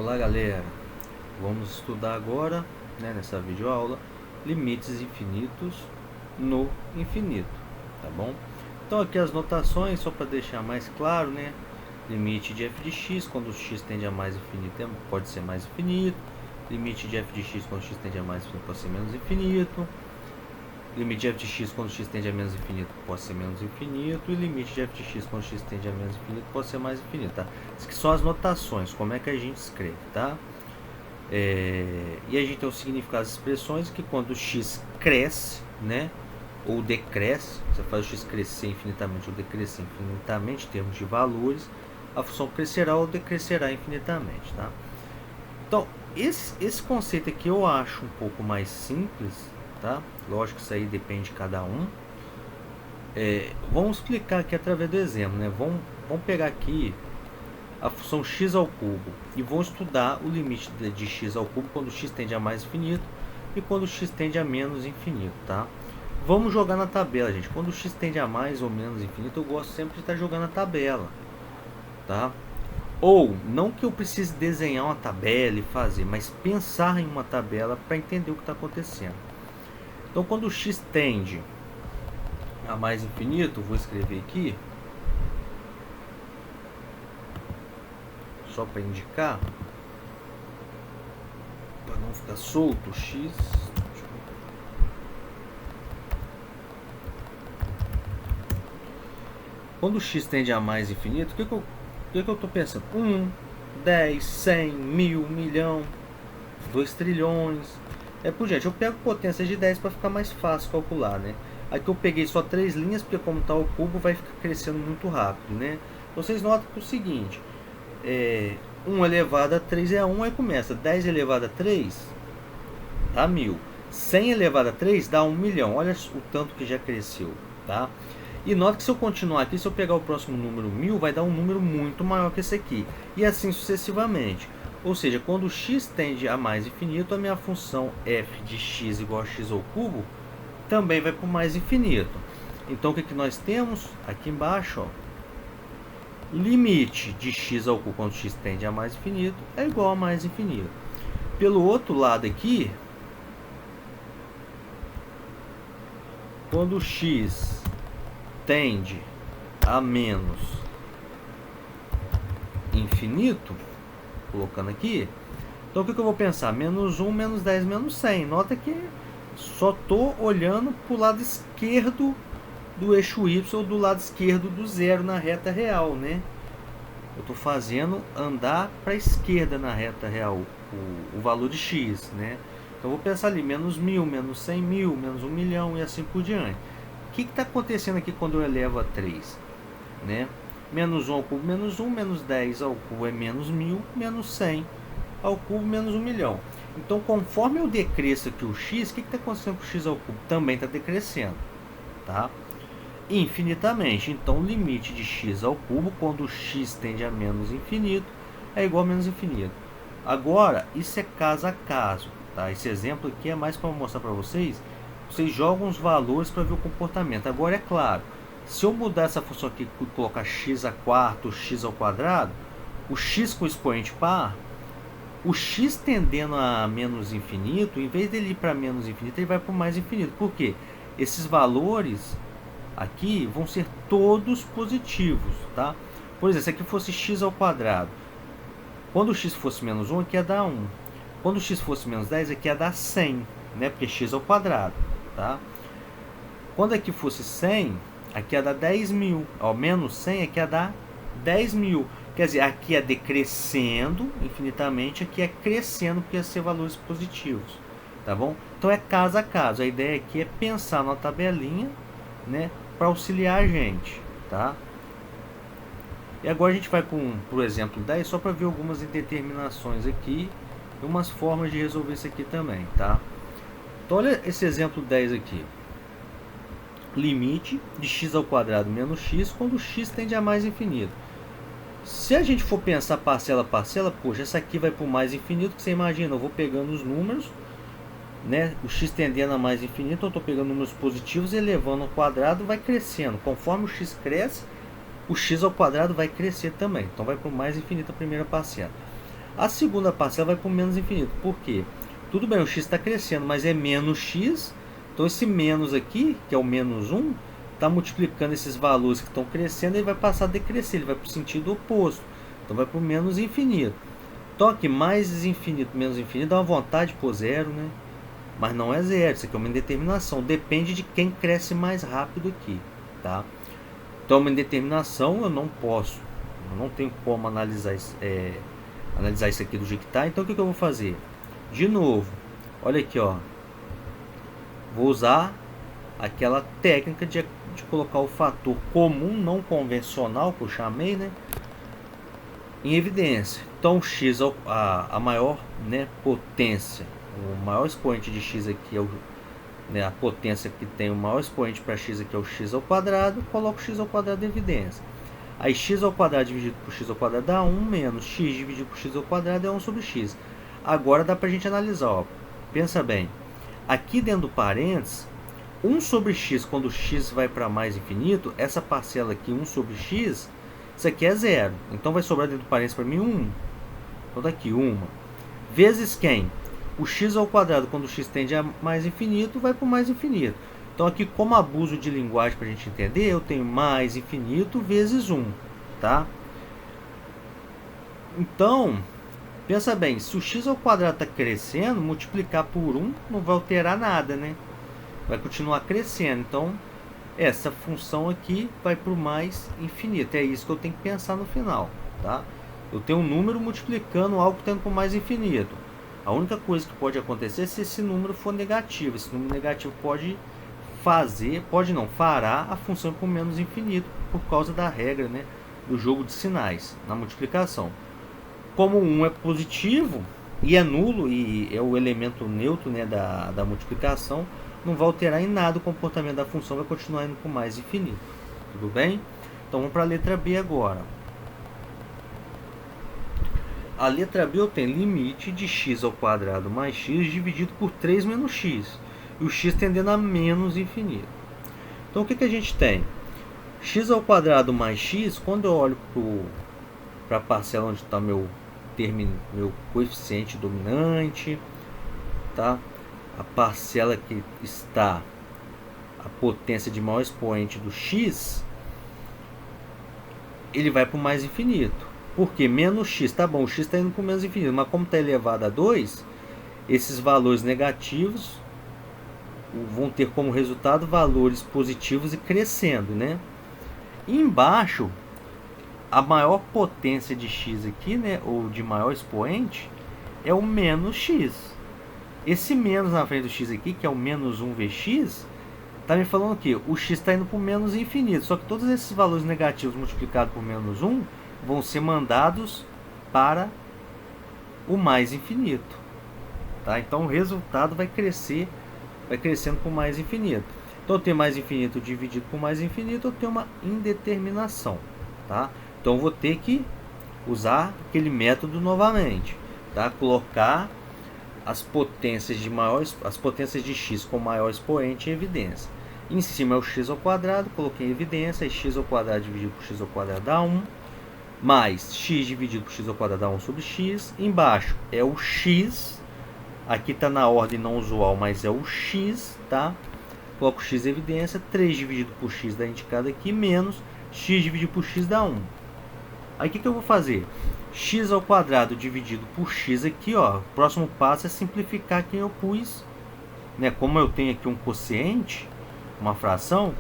Olá galera, vamos estudar agora, nessa videoaula, limites infinitos no infinito, tá bom? Então aqui as notações, só para deixar mais claro, limite de f de x quando x tende a mais infinito pode ser mais infinito, limite de f de x quando x tende a mais infinito pode ser menos infinito, limite de f de x quando x tende a menos infinito pode ser menos infinito, e limite de f de x quando x tende a menos infinito pode ser mais infinito, tá? Essas que são as notações, como é que a gente escreve, tá? E a gente tem o significado das expressões que quando x cresce, ou decresce, você faz o x crescer infinitamente ou decrescer infinitamente em termos de valores, a função crescerá ou decrescerá infinitamente, tá? Então, esse conceito aqui eu acho um pouco mais simples, tá? Lógico que isso aí depende de cada um. Vamos explicar aqui através do exemplo, Vamos pegar aqui a função x ao cubo e vamos estudar o limite de x ao cubo quando x tende a mais infinito e quando x tende a menos infinito, tá? Vamos jogar na tabela, gente. Quando x tende a mais ou menos infinito, eu gosto sempre de estar jogando na tabela, tá? Ou, não que eu precise desenhar uma tabela e fazer, mas pensar em uma tabela para entender o que está acontecendo. Então, quando x tende a mais infinito, vou escrever aqui, só para indicar, para não ficar solto, x. Quando x tende a mais infinito, o que eu estou pensando? 1, 10, 100, 1000, milhão, 2 trilhões. Por diante. Eu pego potência de 10 para ficar mais fácil calcular, Aqui eu peguei só 3 linhas, porque como está o cubo, vai ficar crescendo muito rápido, Vocês notam que é o seguinte, 1 elevado a 3 é 1, aí começa 10 elevado a 3 dá 1000. 100 elevado a 3 dá 1 milhão. Olha o tanto que já cresceu, tá? E nota que se eu continuar aqui, se eu pegar o próximo número 1000, vai dar um número muito maior que esse aqui. E assim sucessivamente. Ou seja, quando x tende a mais infinito, a minha função f de x igual a x ao cubo também vai para o mais infinito. Então o que nós temos aqui embaixo? Ó, limite de x ao cubo quando x tende a mais infinito é igual a mais infinito. Pelo outro lado aqui, quando x tende a menos infinito, colocando aqui, então o que eu vou pensar? Menos 1, menos 10, menos 100. Nota que só estou olhando para o lado esquerdo do eixo y, ou do lado esquerdo do zero na reta real, Eu estou fazendo andar para a esquerda na reta real o valor de x, Então eu vou pensar ali, menos 1000, menos 100 mil, menos 1 milhão e assim por diante. O que está acontecendo aqui quando eu elevo a 3? Menos 1 ao cubo, menos 1, menos 10 ao cubo é menos 1000, menos 100 ao cubo, menos 1 milhão. Então, conforme eu decresço aqui o x, o que está acontecendo com o x ao cubo? Também está decrescendo, tá? Infinitamente. Então, o limite de x ao cubo, quando x tende a menos infinito, é igual a menos infinito. Agora, isso é caso a caso, tá? Esse exemplo aqui é mais para mostrar para vocês. Vocês jogam os valores para ver o comportamento. Agora, é claro, se eu mudar essa função aqui e colocar x a quarto, x ao quadrado, o x com expoente par, o x tendendo a menos infinito, em vez dele ir para menos infinito, ele vai para o mais infinito. Por quê? Esses valores aqui vão ser todos positivos, tá? Por exemplo, se aqui fosse x ao quadrado, quando o x fosse menos 1, aqui ia dar 1. Quando o x fosse menos 10, aqui ia dar 100, porque x ao quadrado, tá? Quando aqui fosse 100, aqui ia dar 10 mil. Ao menos 100, aqui ia dar 10 mil. Quer dizer, aqui é decrescendo infinitamente, aqui é crescendo, porque ia ser valores positivos, tá bom? Então é caso a caso. A ideia aqui é pensar na tabelinha, para auxiliar a gente, tá? E agora a gente vai pro exemplo 10, só para ver algumas determinações aqui e umas formas de resolver isso aqui também, tá? Então olha esse exemplo 10 aqui. Limite de x ao quadrado menos x quando x tende a mais infinito. Se a gente for pensar parcela a parcela, poxa, essa aqui vai para o mais infinito, que você imagina, eu vou pegando os números, o x tendendo a mais infinito, eu estou pegando números positivos e elevando ao quadrado, vai crescendo. Conforme o x cresce, o x ao quadrado vai crescer também. Então vai para o mais infinito a primeira parcela. A segunda parcela vai para o menos infinito. Por quê? Tudo bem, o x está crescendo, mas é menos x. Então esse menos aqui, que é o menos 1, está multiplicando esses valores que estão crescendo e vai passar a decrescer. Ele vai para o sentido oposto. Então vai para o menos infinito. Então aqui, mais infinito, menos infinito, dá uma vontade de pôr zero, né? Mas não é zero, isso aqui é uma indeterminação. Depende de quem cresce mais rápido aqui, tá? Então uma indeterminação eu não posso, eu não tenho como analisar isso aqui do jeito que está. Então o que eu vou fazer? De novo, olha aqui, ó. Vou usar aquela técnica de colocar o fator comum não convencional que eu chamei, né, em evidência. Então x, a maior, né, potência, o maior expoente de x aqui é o, né, a potência que tem o maior expoente para x aqui é o x ao quadrado, coloco x ao quadrado em evidência. Aí x ao quadrado dividido por x ao quadrado dá 1, menos x dividido por x ao quadrado é 1 sobre x. Agora dá para a gente analisar, ó. Pensa bem, aqui dentro do parênteses, 1 sobre x, quando x vai para mais infinito, essa parcela aqui, 1 sobre x, isso aqui é zero. Então vai sobrar dentro do parênteses para mim 1. Então daqui, 1. Vezes quem? O x ao quadrado, quando o x tende a mais infinito, vai para o mais infinito. Então aqui, como abuso de linguagem para a gente entender, eu tenho mais infinito vezes 1, tá? Então, pensa bem, se o x ao quadrado está crescendo, multiplicar por 1 não vai alterar nada, né? Vai continuar crescendo. Então, essa função aqui vai para o mais infinito. É isso que eu tenho que pensar no final, tá? Eu tenho um número multiplicando algo que está indo para o mais infinito. A única coisa que pode acontecer é se esse número for negativo. Esse número negativo fará a função com menos infinito por causa da regra, né, do jogo de sinais na multiplicação. Como 1 é positivo e é nulo e é o elemento neutro, né, da multiplicação, não vai alterar em nada o comportamento da função, vai continuar indo com mais infinito. Tudo bem? Então vamos para a letra B agora. A letra B eu tenho limite de x ao quadrado mais x dividido por 3 menos x. E o x tendendo a menos infinito. Então o que a gente tem? X ao quadrado mais x, quando eu olho para a parcela onde está meu coeficiente dominante, tá? A parcela que está a potência de maior expoente do x, ele vai para o mais infinito. Porque menos x, tá bom, o x está indo para o menos infinito, mas como está elevado a 2, esses valores negativos vão ter como resultado valores positivos e crescendo, né? E embaixo, a maior potência de x aqui, né, ou de maior expoente, é o menos x. Esse menos na frente do x aqui, que é o menos 1vx, está me falando que o x está indo para o menos infinito. Só que todos esses valores negativos multiplicados por menos 1 vão ser mandados para o mais infinito. Tá? Então o resultado vai crescendo por mais infinito. Então eu tenho mais infinito dividido por mais infinito, eu tenho uma indeterminação. Tá? Então eu vou ter que usar aquele método novamente. Tá? Colocar as potências de x com maior expoente em evidência. Em cima é o x ao quadrado, coloquei em evidência, x ao quadrado dividido por x ao quadrado dá 1, mais x dividido por x ao quadrado dá 1 sobre x. Embaixo é o x, aqui está na ordem não usual, mas é o x, tá? Coloco x em evidência, 3 dividido por x dá indicado aqui, menos x dividido por x dá 1. Aí o que eu vou fazer? X ao quadrado dividido por x aqui, ó. O próximo passo é simplificar quem eu pus, né? Como eu tenho aqui um quociente, uma fração,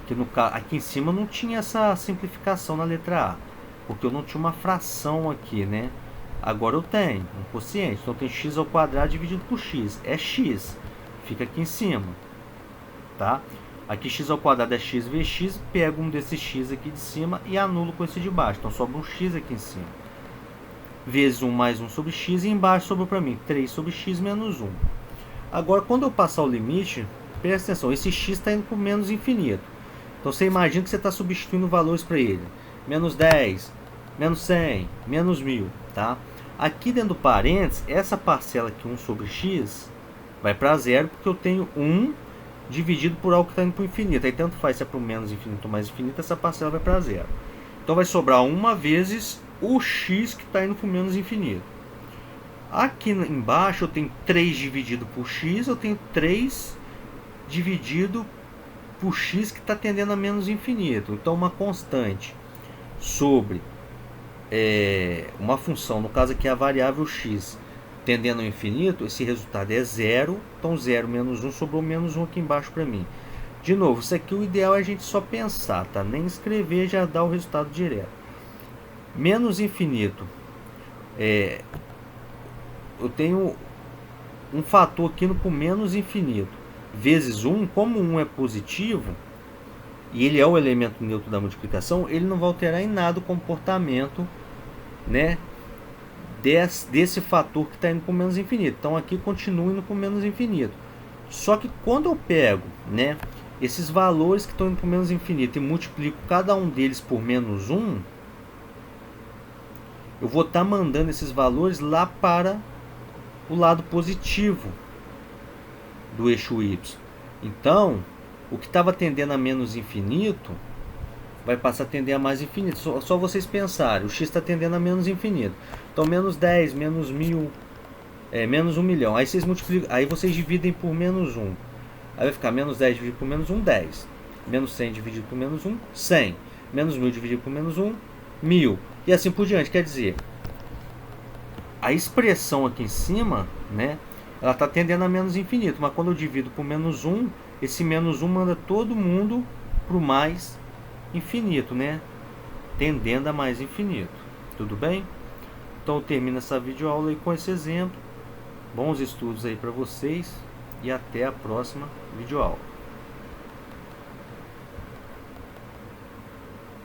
que aqui em cima não tinha essa simplificação na letra A, porque eu não tinha uma fração aqui, né? Agora eu tenho um quociente, então tem x ao quadrado dividido por x, é x, fica aqui em cima, tá? Aqui x ao quadrado é x vezes x, pego um desses x aqui de cima e anulo com esse de baixo, então sobra um x aqui em cima. Vezes 1 mais 1 sobre x, e embaixo sobrou para mim 3 sobre x menos 1. Agora, quando eu passar o limite, presta atenção, esse x está indo para o menos infinito. Então você imagina que você está substituindo valores para ele. Menos 10, menos 100, menos 1000, tá? Aqui dentro do parênteses, essa parcela aqui, 1 sobre x, vai para zero, porque eu tenho 1 dividido por algo que está indo para o infinito. Aí tanto faz se é para o menos infinito ou mais infinito, essa parcela vai para zero. Então vai sobrar 1 vezes o x que está indo para o menos infinito. Aqui embaixo eu tenho 3 dividido por x, eu tenho 3 dividido por x que está tendendo a menos infinito. Então uma constante sobre uma função, no caso aqui a variável x tendendo ao infinito, esse resultado é zero. Então 0 menos 1, sobrou menos 1 aqui embaixo para mim. De novo, isso aqui o ideal é a gente só pensar, tá? Nem escrever, já dá o resultado direto. Menos infinito. Eu tenho um fator aqui no menos infinito. Vezes 1, como 1 é positivo, e ele é o elemento neutro da multiplicação, ele não vai alterar em nada o comportamento, né, desse fator que está indo para o menos infinito. Então aqui continua indo para o menos infinito. Só que quando eu pego, né, esses valores que estão indo para o menos infinito e multiplico cada um deles por menos 1, eu vou estar mandando esses valores lá para o lado positivo do eixo y. Então, o que estava tendendo a menos infinito vai passar a tender a mais infinito. Só vocês pensarem, o x está tendendo a menos infinito. Então, menos 10, menos 1000, menos 1 milhão. Aí vocês multiplicam, aí vocês dividem por menos 1. Aí vai ficar menos 10 dividido por menos 1, 10. Menos 100 dividido por menos 1, 100. Menos 1000 dividido por menos 1, 1000. E assim por diante. Quer dizer, a expressão aqui em cima, né, ela está tendendo a menos infinito. Mas quando eu divido por menos 1, esse menos 1 manda todo mundo para o mais infinito, né? Tendendo a mais infinito. Tudo bem? Então eu termino essa videoaula aí com esse exemplo. Bons estudos aí para vocês e até a próxima videoaula.